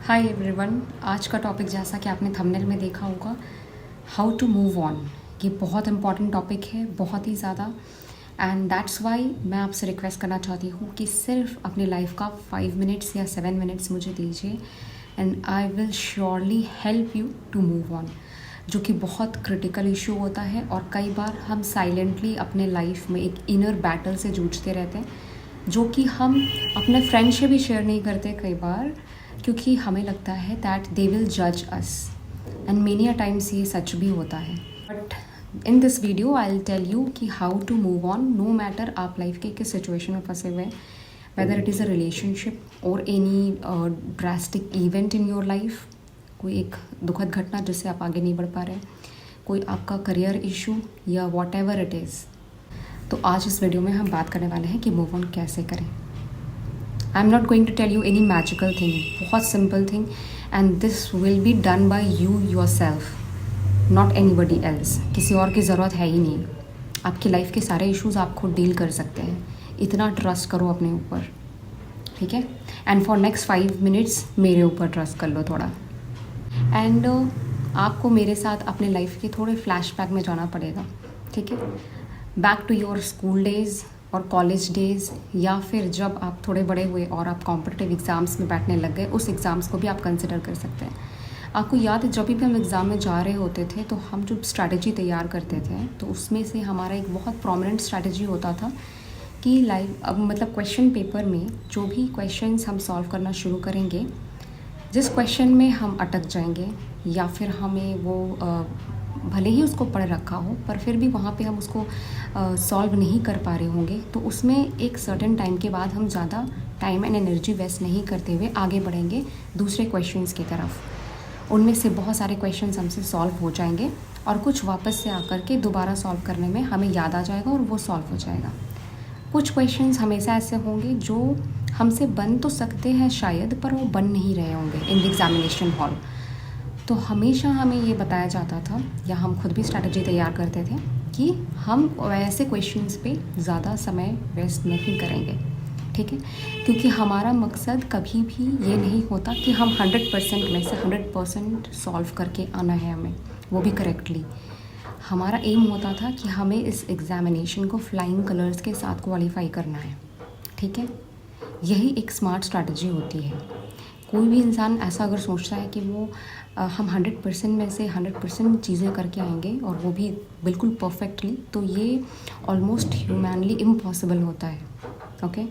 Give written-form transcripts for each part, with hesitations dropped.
Hi everyone. आज का topic जैसा कि आपने थंबनेल में देखा होगा, हाउ टू मूव ऑन। ये बहुत इंपॉर्टेंट टॉपिक है, बहुत ही ज़्यादा। एंड दैट्स वाई मैं आपसे रिक्वेस्ट करना चाहती हूँ कि सिर्फ अपनी लाइफ का 5 मिनट्स या 7 मिनट्स मुझे दीजिए and I will surely help you to move on, जो कि बहुत क्रिटिकल इशू होता है। और कई बार हम साइलेंटली अपने लाइफ में एक इनर बैटल से जूझते रहते हैं, जो कि हम अपने फ्रेंड से भी शेयर नहीं करते कई बार, क्योंकि हमें लगता है दैट दे विल जज us. And many a times ये सच भी होता है। But in this video I will tell you कि how to move on, no matter आप लाइफ के किस सिचुएशन में फंसे हुए हैं, whether it is a relationship और any drastic event in your life, कोई एक दुखद घटना जिससे आप आगे नहीं बढ़ पा रहे, कोई आपका करियर इशू या वॉट एवर इट इज़। तो आज इस वीडियो में हम बात करने वाले हैं कि मूव ऑन कैसे करें। I am not going to tell you any magical thing, बहुत simple thing, and this will be done by you yourself, not anybody else. किसी और की ज़रूरत है ही नहीं। आपकी लाइफ के सारे इश्यूज़ आप खुद डील कर सकते हैं। इतना ट्रस्ट करो अपने ऊपर, ठीक है। एंड फॉर नेक्स्ट 5 मिनट्स मेरे ऊपर ट्रस्ट कर लो थोड़ा। एंड आपको मेरे साथ अपने लाइफ के थोड़े फ्लैशबैक में जाना पड़ेगा, ठीक है। Back to your school days और कॉलेज डेज़, या फिर जब आप थोड़े बड़े हुए और आप कॉम्पिटिटिव एग्ज़ाम्स में बैठने लग गए, उस एग्ज़ाम्स को भी आप कंसिडर कर सकते हैं। आपको याद है जब भी हम एग्ज़ाम में जा रहे होते थे तो हम जो स्ट्रैटेजी तैयार करते थे, तो उसमें से हमारा एक बहुत प्रोमिनेंट स्ट्रैटेजी होता था कि मतलब क्वेश्चन पेपर में जो भी क्वेश्चंस हम सॉल्व करना शुरू करेंगे, जिस क्वेश्चन में हम अटक जाएंगे या फिर हमें वो भले ही उसको पढ़ रखा हो पर फिर भी वहाँ पे हम उसको सॉल्व नहीं कर पा रहे होंगे, तो उसमें एक सर्टेन टाइम के बाद हम ज़्यादा टाइम एंड एनर्जी वेस्ट नहीं करते हुए आगे बढ़ेंगे दूसरे क्वेश्चंस की तरफ। उनमें से बहुत सारे क्वेश्चंस हमसे सॉल्व हो जाएंगे और कुछ वापस से आकर के दोबारा सॉल्व करने में हमें याद आ जाएगा और वो सॉल्व हो जाएगा। कुछ क्वेश्चंस हमेशा ऐसे होंगे जो हमसे बन तो सकते हैं शायद, पर वो बन नहीं रहे होंगे इन द एग्जामिनेशन हॉल। तो हमेशा हमें ये बताया जाता था, या हम खुद भी स्ट्रैटेजी तैयार करते थे कि हम वैसे क्वेश्चंस पे ज़्यादा समय वेस्ट नहीं करेंगे, ठीक है। क्योंकि हमारा मकसद कभी भी ये नहीं होता कि हम 100% में से 100% सॉल्व करके आना है हमें, वो भी करेक्टली। हमारा एम होता था कि हमें इस एग्ज़ामिनेशन को फ्लाइंग कलर्स के साथ क्वालिफाई करना है, ठीक है। यही एक स्मार्ट स्ट्रैटेजी होती है। कोई भी इंसान ऐसा अगर सोचता है कि वो हम 100% में से 100% चीज़ें करके आएंगे और वो भी बिल्कुल परफेक्टली, तो ये ऑलमोस्ट ह्यूमनली इम्पॉसिबल होता है, ओके।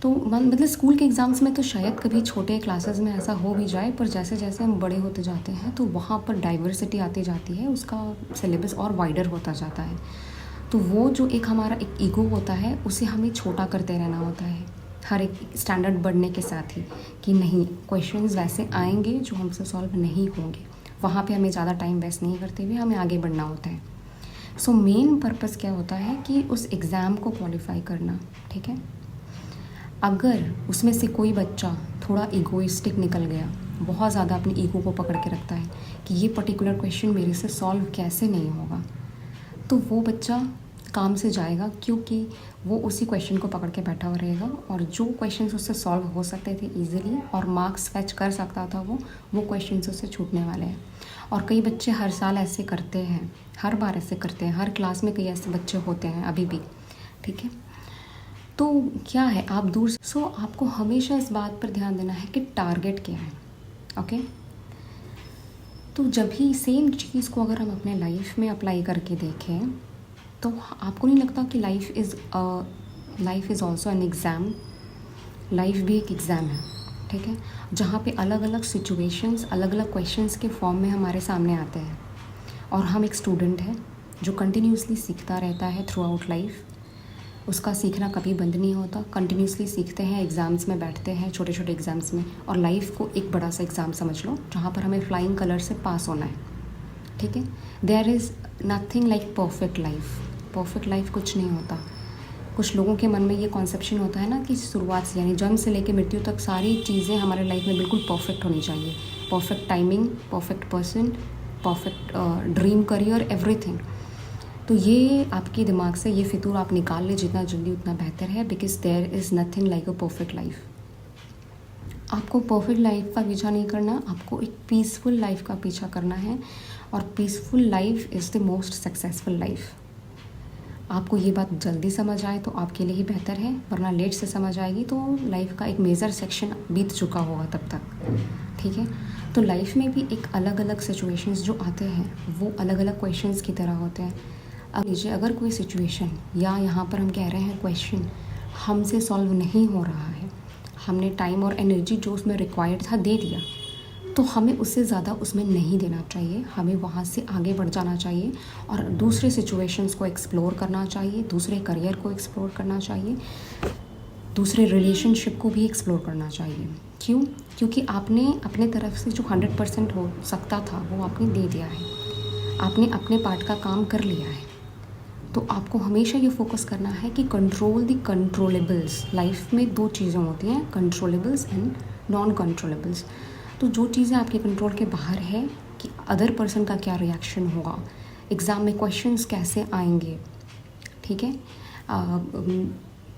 तो मतलब स्कूल के एग्ज़ाम्स में तो शायद कभी छोटे क्लासेस में ऐसा हो भी जाए, पर जैसे जैसे हम बड़े होते जाते हैं तो वहाँ पर डाइवर्सिटी आती जाती है, उसका सिलेबस और वाइडर होता जाता है। तो वो जो एक हमारा एक ईगो होता है, उसे हमें छोटा करते रहना होता है हर एक स्टैंडर्ड बढ़ने के साथ ही, कि नहीं क्वेश्चंस वैसे आएंगे जो हमसे सॉल्व नहीं होंगे, वहाँ पे हमें ज़्यादा टाइम वेस्ट नहीं करते हुए हमें आगे बढ़ना होता है। सो मेन पर्पस क्या होता है कि उस एग्ज़ाम को क्वालिफाई करना, ठीक है। अगर उसमें से कोई बच्चा थोड़ा ईगोइस्टिक निकल गया, बहुत ज़्यादा अपनी ईगो को पकड़ के रखता है कि ये पर्टिकुलर क्वेश्चन मेरे से सॉल्व कैसे नहीं होगा, तो वो बच्चा काम से जाएगा, क्योंकि वो उसी क्वेश्चन को पकड़ के बैठा हुआ रहेगा और जो क्वेश्चंस उससे सॉल्व हो सकते थे इजीली और मार्क्स फैच कर सकता था वो क्वेश्चंस उससे छूटने वाले हैं। और कई बच्चे हर साल ऐसे करते हैं, हर बार ऐसे करते हैं, हर क्लास में कई ऐसे बच्चे होते हैं अभी भी, ठीक है। तो क्या है, आप दूर आपको हमेशा इस बात पर ध्यान देना है कि टारगेट क्या है, ओके। तो जब भी सेम चीज़ को अगर हम अपने लाइफ में अप्लाई करके देखें, तो आपको नहीं लगता कि life is also an exam. Life भी एक एग्ज़ाम है, ठीक है, जहाँ पे अलग अलग सिचुएशंस अलग अलग क्वेश्चंस के फॉर्म में हमारे सामने आते हैं। और हम एक स्टूडेंट है जो कंटिन्यूसली सीखता रहता है थ्रू आउट लाइफ। उसका सीखना कभी बंद नहीं होता, कंटिन्यूसली सीखते हैं, एग्ज़ाम्स में बैठते हैं, छोटे छोटे एग्ज़ाम्स में। और लाइफ को एक बड़ा सा एग्ज़ाम समझ लो जहाँ पर हमें फ्लाइंग कलर से पास होना है, ठीक है। There is nothing like perfect life. Perfect life कुछ नहीं होता। कुछ लोगों के मन में ये कॉन्सेप्शन होता है ना कि शुरुआत से यानी जन्म से लेकर मृत्यु तक सारी चीज़ें हमारे लाइफ में बिल्कुल परफेक्ट होनी चाहिए। Perfect timing, perfect person, perfect dream career, everything. तो ये आपके दिमाग से ये फितूर आप निकाल लें जितना जल्दी उतना बेहतर है, because there is nothing like a perfect life. आपको परफेक्ट लाइफ का पीछा नहीं करना, आपको एक पीसफुल लाइफ का पीछा करना है। और peaceful life is the most successful life. आपको ये बात जल्दी समझ आए तो आपके लिए ही बेहतर है, वरना लेट से समझ आएगी तो लाइफ का एक मेजर सेक्शन बीत चुका होगा तब तक। ठीक है, तो लाइफ में भी एक अलग अलग सिचुएशंस जो आते हैं वो अलग अलग क्वेश्चंस की तरह होते हैं। अब लीजिए, अगर कोई सिचुएशन या यहाँ पर हम कह रहे हैं क्वेश्चन हमसे सॉल्व नहीं हो रहा है, हमने टाइम और एनर्जी जो उसमें रिक्वायर्ड था दे दिया, तो हमें उससे ज़्यादा उसमें नहीं देना चाहिए। हमें वहाँ से आगे बढ़ जाना चाहिए और दूसरे सिचुएशंस को एक्सप्लोर करना चाहिए, दूसरे करियर को एक्सप्लोर करना चाहिए, दूसरे रिलेशनशिप को भी एक्सप्लोर करना चाहिए। क्यों? क्योंकि आपने अपने तरफ से जो 100% हो सकता था वो आपने दे दिया है, आपने अपने पार्ट का काम कर लिया है। तो आपको हमेशा ये फोकस करना है कि कंट्रोल द कंट्रोलेबल्स। लाइफ में दो चीज़ें होती हैं, कंट्रोलेबल्स एंड नॉन कंट्रोलेबल्स। तो जो चीज़ें आपके कंट्रोल के बाहर है कि अदर पर्सन का क्या रिएक्शन होगा, एग्ज़ाम में क्वेश्चंस कैसे आएंगे, ठीक है,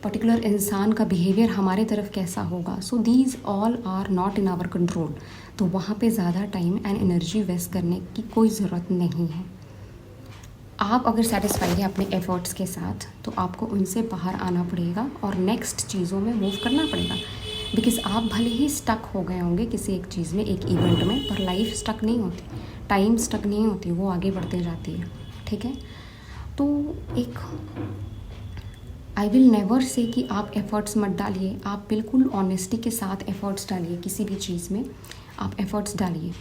पर्टिकुलर इंसान का बिहेवियर हमारे तरफ कैसा होगा, so these all are not in our control. तो वहाँ पे ज़्यादा टाइम एंड एनर्जी वेस्ट करने की कोई ज़रूरत नहीं है। आप अगर सेटिस्फाइड हैं अपने एफर्ट्स के साथ तो आपको उनसे बाहर आना पड़ेगा और नेक्स्ट चीज़ों में मूव करना पड़ेगा। बिकॉज़ आप भले ही स्टक हो गए होंगे किसी एक चीज़ में, एक इवेंट में, पर लाइफ स्टक नहीं होती, टाइम स्टक नहीं होती, वो आगे बढ़ते जाती है। ठीक है, तो एक आई विल नेवर से कि आप एफ़र्ट्स मत डालिए, आप बिल्कुल ऑनेस्टी के साथ एफ़र्ट्स डालिए, किसी भी चीज़ में आप एफ़र्ट्स डालिए,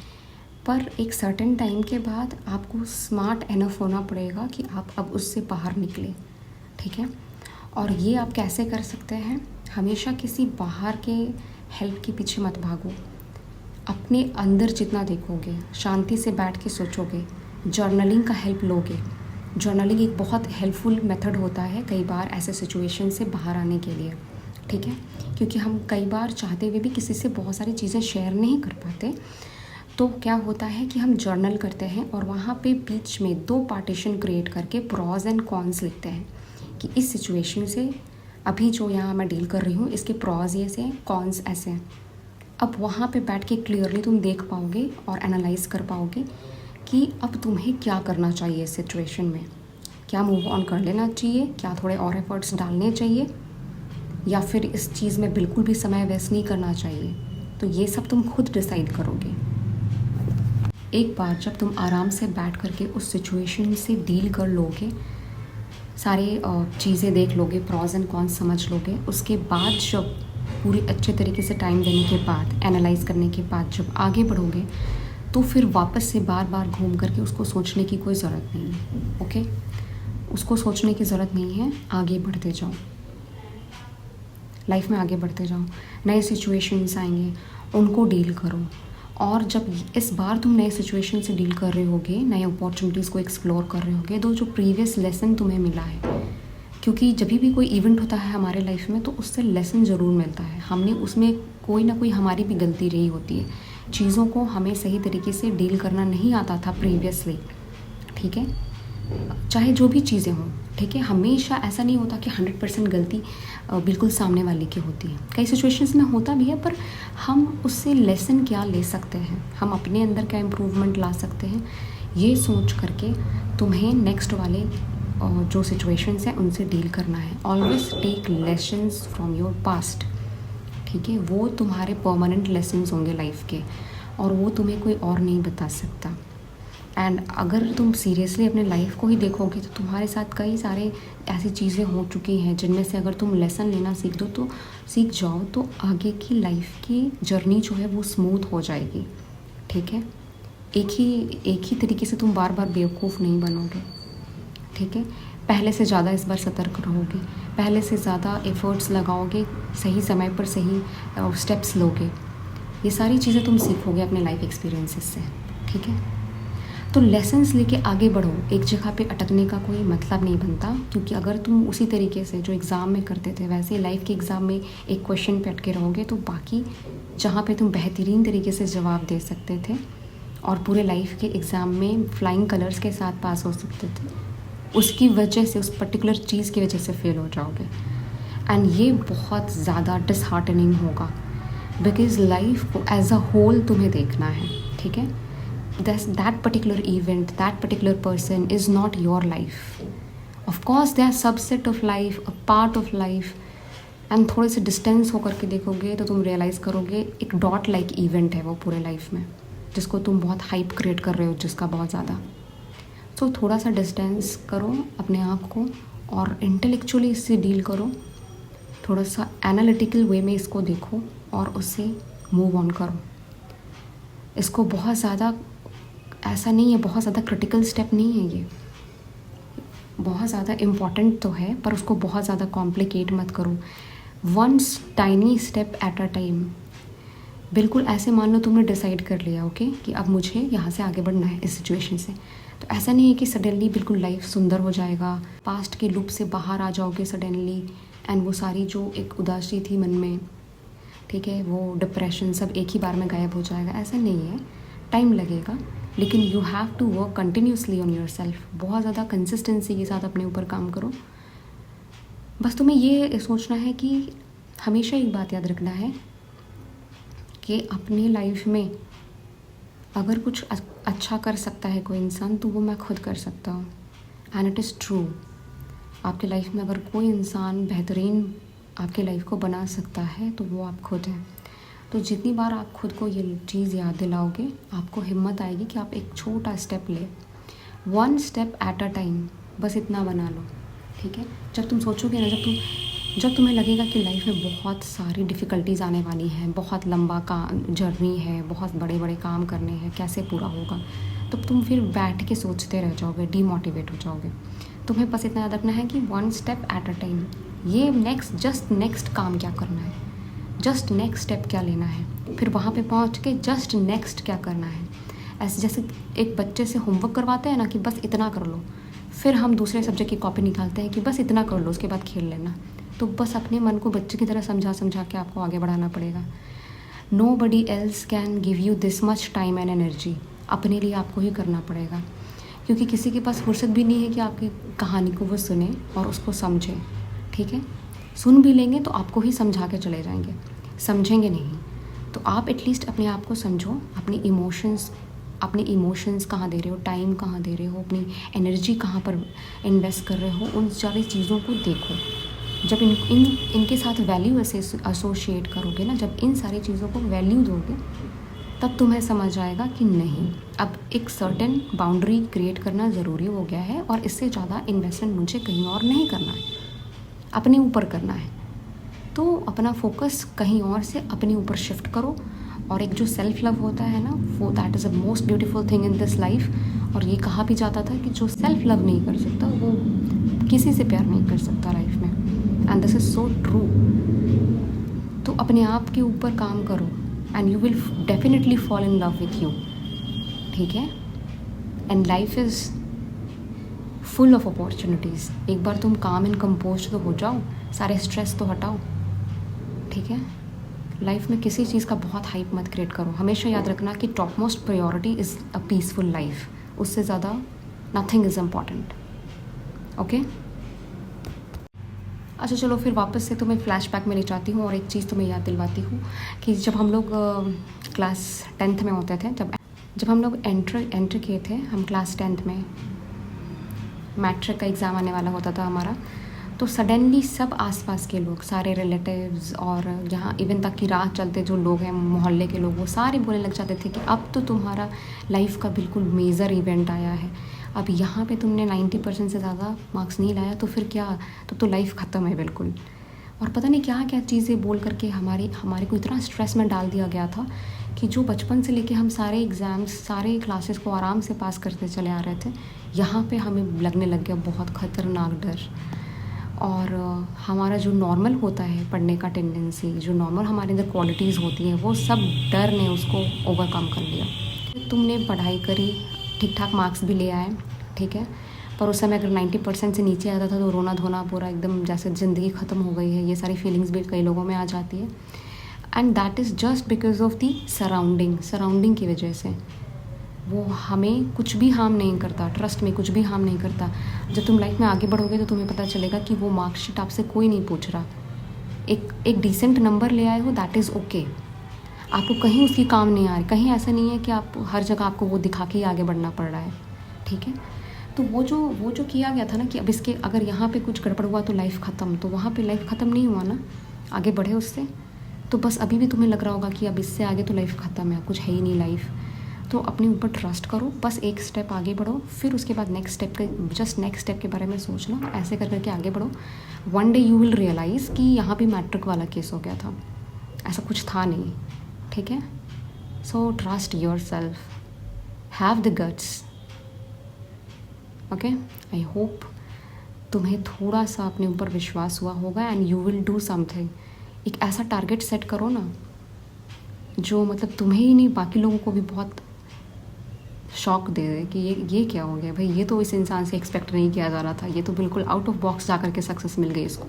पर एक सर्टेन टाइम के बाद आपको स्मार्ट इनफ होना पड़ेगा कि आप अब उससे बाहर निकले। ठीक है, और ये आप कैसे कर सकते हैं? हमेशा किसी बाहर के हेल्प के पीछे मत भागो, अपने अंदर जितना देखोगे, शांति से बैठ के सोचोगे, जर्नलिंग का हेल्प लोगे। जर्नलिंग एक बहुत हेल्पफुल मेथड होता है कई बार ऐसे सिचुएशन से बाहर आने के लिए। ठीक है, क्योंकि हम कई बार चाहते हुए भी किसी से बहुत सारी चीज़ें शेयर नहीं कर पाते, तो क्या होता है कि हम जर्नल करते हैं और वहाँ पे बीच में 2 पार्टीशन क्रिएट करके प्रॉज एंड कॉन्स लिखते हैं कि इस सिचुएशन से अभी जो यहाँ मैं डील कर रही हूँ इसके प्रॉज ये से, कॉन्स ऐसे हैं। अब वहाँ पे बैठ के क्लियरली तुम देख पाओगे और एनालाइज कर पाओगे कि अब तुम्हें क्या करना चाहिए इस सिचुएशन में। क्या मूव ऑन कर लेना चाहिए, क्या थोड़े और एफर्ट्स डालने चाहिए, या फिर इस चीज़ में बिल्कुल भी समय वेस्ट नहीं करना चाहिए। तो ये सब तुम खुद डिसाइड करोगे। एक बार जब तुम आराम से बैठ करके उस सिचुएशन से डील कर लोगे, सारे चीज़ें देख लोगे, प्रॉज एंड कॉन्स समझ लोगे, उसके बाद जब पूरी अच्छे तरीके से टाइम देने के बाद, एनालाइज करने के बाद जब आगे बढ़ोगे, तो फिर वापस से बार बार घूम करके उसको सोचने की कोई ज़रूरत नहीं है। ओके, उसको सोचने की ज़रूरत नहीं है, आगे बढ़ते जाओ, लाइफ में आगे बढ़ते जाओ। नए सिचुएशंस आएंगे, उनको डील करो। और जब इस बार तुम नए सिचुएशन से डील कर रहे होगे, नए अपॉर्चुनिटीज़ को एक्सप्लोर कर रहे होगे, तो जो प्रीवियस लेसन तुम्हें मिला है, क्योंकि जब भी कोई इवेंट होता है हमारे लाइफ में तो उससे लेसन ज़रूर मिलता है। हमने उसमें कोई ना कोई हमारी भी गलती रही होती है, चीज़ों को हमें सही तरीके से डील करना नहीं आता था प्रीवियसली। ठीक है, चाहे जो भी चीज़ें हों, ठीक है, हमेशा ऐसा नहीं होता कि 100% गलती बिल्कुल सामने वाले की होती है। कई सिचुएशंस में होता भी है, पर हम उससे लेसन क्या ले सकते हैं, हम अपने अंदर क्या इम्प्रूवमेंट ला सकते हैं, ये सोच करके तुम्हें नेक्स्ट वाले जो सिचुएशंस हैं उनसे डील करना है। Always take lessons from your past. ठीक है, वो तुम्हारे परमानेंट लेसन्स होंगे लाइफ के, और वो तुम्हें कोई और नहीं बता सकता। एंड अगर तुम सीरियसली अपने लाइफ को ही देखोगे तो तुम्हारे साथ कई सारे ऐसी चीज़ें हो चुकी हैं जिनमें से अगर तुम लेसन लेना सीख जाओ तो आगे की लाइफ की जर्नी जो है वो स्मूथ हो जाएगी। ठीक है, एक ही तरीके से तुम बार बार बेवकूफ़ नहीं बनोगे। ठीक है, पहले से ज़्यादा इस बार सतर्क रहोगे, पहले से ज़्यादा एफ़र्ट्स लगाओगे, सही समय पर सही स्टेप्स लोगे। ये सारी चीज़ें तुम सीखोगे अपने लाइफ एक्सपीरियंसेस से। ठीक है, तो लेसन्स लेके आगे बढ़ो, एक जगह पे अटकने का कोई मतलब नहीं बनता। क्योंकि अगर तुम उसी तरीके से जो एग्ज़ाम में करते थे वैसे लाइफ के एग्ज़ाम में एक क्वेश्चन पे अटके रहोगे तो बाकी जहाँ पे तुम बेहतरीन तरीके से जवाब दे सकते थे और पूरे लाइफ के एग्ज़ाम में फ्लाइंग कलर्स के साथ पास हो सकते थे, उसकी वजह से, उस पर्टिकुलर चीज़ की वजह से फेल हो जाओगे। एंड ये बहुत ज़्यादा डिसहार्टनिंग होगा। बिकॉज लाइफ को एज अ होल तुम्हें देखना है, ठीक है। That particular event, that particular person is not your life. Of course they are subset of life, a part of life, and थोड़े से डिस्टेंस होकर के देखोगे तो तुम रियलाइज़ करोगे एक डॉट लाइक इवेंट है वो पूरे लाइफ में, जिसको तुम बहुत हाइप क्रिएट कर रहे हो, जिसका बहुत ज़्यादा। तो थोड़ा सा डिस्टेंस करो अपने आप को और इंटेलेक्चुअली इससे डील करो, थोड़ा सा एनालिटिकल वे में इसको देखो और उससे मूव ऑन करो। इसको बहुत ज़्यादा ऐसा नहीं है, बहुत ज़्यादा क्रिटिकल स्टेप नहीं है ये, बहुत ज़्यादा इम्पॉर्टेंट तो है, पर उसको बहुत ज़्यादा कॉम्प्लिकेट मत करो। Once tiny step at a time. बिल्कुल ऐसे मान लो तुमने डिसाइड कर लिया, ओके, कि अब मुझे यहाँ से आगे बढ़ना है इस सिचुएशन से। तो ऐसा नहीं है कि सडनली बिल्कुल लाइफ सुंदर हो जाएगा, पास्ट के लूप से बाहर आ जाओगे सडनली, एंड वो सारी जो एक उदासी थी मन में, ठीक है, वो डिप्रेशन सब एक ही बार में गायब हो जाएगा। ऐसा नहीं है, टाइम लगेगा, लेकिन you have to work continuously on your self. बहुत ज़्यादा कंसिस्टेंसी के साथ अपने ऊपर काम करो। बस तुम्हें ये सोचना है कि हमेशा एक बात याद रखना है कि अपनी लाइफ में अगर कुछ अच्छा कर सकता है कोई इंसान, तो वो मैं खुद कर सकता हूँ, एंड इट इज़ ट्रू। आपके लाइफ में अगर कोई इंसान बेहतरीन आपके लाइफ को बना सकता है तो वो आप खुद हैं। तो जितनी बार आप खुद को ये चीज़ याद दिलाओगे, आपको हिम्मत आएगी कि आप एक छोटा स्टेप ले, one step at a time, बस इतना बना लो, ठीक है। जब तुम सोचोगे ना, जब तुम्हें लगेगा कि लाइफ में बहुत सारी डिफ़िकल्टीज़ आने वाली हैं, बहुत लंबा जर्नी है, बहुत बड़े बड़े काम करने हैं, कैसे पूरा होगा, तो तुम फिर बैठ के सोचते रह जाओगे, डीमोटिवेट हो जाओगे। तुम्हें बस इतना याद रखना है कि one step at a time. ये जस्ट नेक्स्ट काम क्या करना है, जस्ट नेक्स्ट स्टेप क्या लेना है, फिर वहाँ पे पहुँच के जस्ट नेक्स्ट क्या करना है। ऐसे जैसे एक बच्चे से होमवर्क करवाते हैं ना कि बस इतना कर लो, फिर हम दूसरे सब्जेक्ट की कॉपी निकालते हैं कि बस इतना कर लो, उसके बाद खेल लेना। तो बस अपने मन को बच्चे की तरह समझा के आपको आगे बढ़ाना पड़ेगा। Nobody else can give you this much time and energy. अपने लिए आपको ही करना पड़ेगा, क्योंकि किसी के पास फुर्सत भी नहीं है कि आपकी कहानी को वो सुने और उसको समझे, ठीक है। सुन भी लेंगे तो आपको ही समझा के चले जाएंगे, समझेंगे नहीं। तो आप एटलीस्ट अपने आप को समझो, अपने इमोशंस कहाँ दे रहे हो, टाइम कहाँ दे रहे हो, अपनी एनर्जी कहाँ पर इन्वेस्ट कर रहे हो, उन सारी चीज़ों को देखो। जब इनके साथ वैल्यू एसोशिएट करोगे ना, जब इन सारी चीज़ों को वैल्यू दोगे, तब तुम्हें समझ आएगा कि नहीं, अब एक सर्टेन बाउंड्री क्रिएट करना ज़रूरी हो गया है और इससे ज़्यादा इन्वेस्टमेंट मुझे कहीं और नहीं करना है, अपने ऊपर करना है। तो अपना फोकस कहीं और से अपने ऊपर शिफ्ट करो। और एक जो सेल्फ लव होता है ना, वो that is the most beautiful thing in this life. और ये कहा भी जाता था कि जो सेल्फ लव नहीं कर सकता वो किसी से प्यार नहीं कर सकता लाइफ में, and this is so true. तो अपने आप के ऊपर काम करो and you will definitely fall in love with you, ठीक है। And life is full of opportunities. एक बार तुम काम एंड कंपोज तो हो जाओ, सारे स्ट्रेस तो हटाओ, ठीक है। लाइफ में किसी चीज़ का बहुत हाइप मत क्रिएट करो। हमेशा याद रखना कि top most priority is a peaceful life, उससे ज़्यादा नथिंग इज़ इम्पॉर्टेंट, ओके। अच्छा चलो, फिर वापस से तुम्हें फ्लैशबैक में ले जाती हूँ और एक चीज़ तुम्हें याद दिलवाती हूँ कि जब हम लोग क्लास 10th में होते थे, जब हम लोग एंटर किए थे, हम क्लास 10th में मैट्रिक का एग्ज़ाम आने वाला होता था हमारा, तो सडनली सब आसपास के लोग, सारे रिलेटिव्स और जहाँ इवन तक की राह चलते जो लोग हैं, मोहल्ले के लोग, वो सारे बोलने लग जाते थे कि अब तो तुम्हारा लाइफ का बिल्कुल मेजर इवेंट आया है, अब यहाँ पे तुमने 90% से ज़्यादा मार्क्स नहीं लाया तो फिर क्या, तो लाइफ ख़त्म है बिल्कुल। और पता नहीं क्या क्या चीज़ें बोल करके हमारे को इतना स्ट्रेस में डाल दिया गया था कि जो बचपन से लेके हम सारे एग्ज़ाम्स, सारे क्लासेस को आराम से पास करते चले आ रहे थे, यहाँ पे हमें लगने लग गया बहुत ख़तरनाक डर। और हमारा जो नॉर्मल होता है पढ़ने का टेंडेंसी, जो नॉर्मल हमारे अंदर क्वालिटीज़ होती हैं, वो सब डर ने उसको ओवरकम कर लिया। तुमने पढ़ाई करी, ठीक ठाक मार्क्स भी ले आए, ठीक है, पर उस समय अगर 90% से नीचे आता था तो रोना धोना पूरा एकदम जैसे ज़िंदगी ख़त्म हो गई है, ये सारी फीलिंग्स भी कई लोगों में आ जाती है। And that is just because of the surrounding की वजह से। वो हमें कुछ भी हार्म नहीं करता, ट्रस्ट में कुछ भी हार्म नहीं करता। जब तुम लाइफ में आगे बढ़ोगे तो तुम्हें पता चलेगा कि वो मार्कशीट आपसे कोई नहीं पूछ रहा। एक डिसेंट नंबर ले आए हो, दैट इज़ ओके, आपको कहीं उसकी काम नहीं आ रही, कहीं ऐसा नहीं है कि आप हर जगह आपको वो दिखा के ही आगे बढ़ना पड़ रहा है, ठीक है। तो वो जो किया गया था ना कि अब इसके अगर यहाँ पे कुछ गड़बड़ हुआ तो लाइफ ख़त्म, तो वहाँ पे लाइफ ख़त्म नहीं हुआ ना, आगे बढ़े उससे। तो बस अभी भी तुम्हें लग रहा होगा कि अब इससे आगे तो लाइफ ख़त्म है, कुछ है ही नहीं लाइफ। तो अपने ऊपर ट्रस्ट करो, बस एक स्टेप आगे बढ़ो, फिर उसके बाद नेक्स्ट स्टेप के बारे में सोचना, ऐसे कर करके आगे बढ़ो। One day you will realise कि यहाँ भी मैट्रिक वाला केस हो गया था, ऐसा कुछ था नहीं, ठीक है। So trust your self, have the guts, okay. I hope तुम्हें थोड़ा सा अपने ऊपर विश्वास हुआ होगा and you will do something. एक ऐसा टारगेट सेट करो ना जो मतलब तुम्हें ही नहीं बाकी लोगों को भी बहुत शॉक दे दे कि ये क्या हो गया भाई, ये तो इस इंसान से एक्सपेक्ट नहीं किया जा रहा था, ये तो बिल्कुल आउट ऑफ बॉक्स जा करके सक्सेस मिल गई इसको।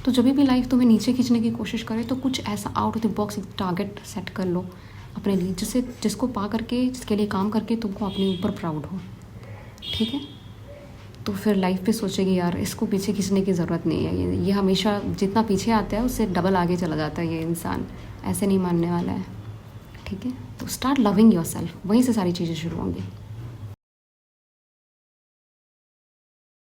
तो जब भी लाइफ तुम्हें नीचे खींचने की कोशिश करे तो कुछ ऐसा आउट ऑफ द बॉक्स एक टारगेट सेट कर लो अपने लिए, जिसको पा करके, जिसके लिए काम करके तुमको अपने ऊपर प्राउड हो, ठीक है। तो फिर लाइफ पे सोचेगी यार इसको पीछे खींचने की ज़रूरत नहीं है, ये हमेशा जितना पीछे आता है उससे डबल आगे चला जाता है, ये इंसान ऐसे नहीं मानने वाला है, ठीक है। तो स्टार्ट लविंग योर सेल्फ, वहीं से सारी चीज़ें शुरू होंगी।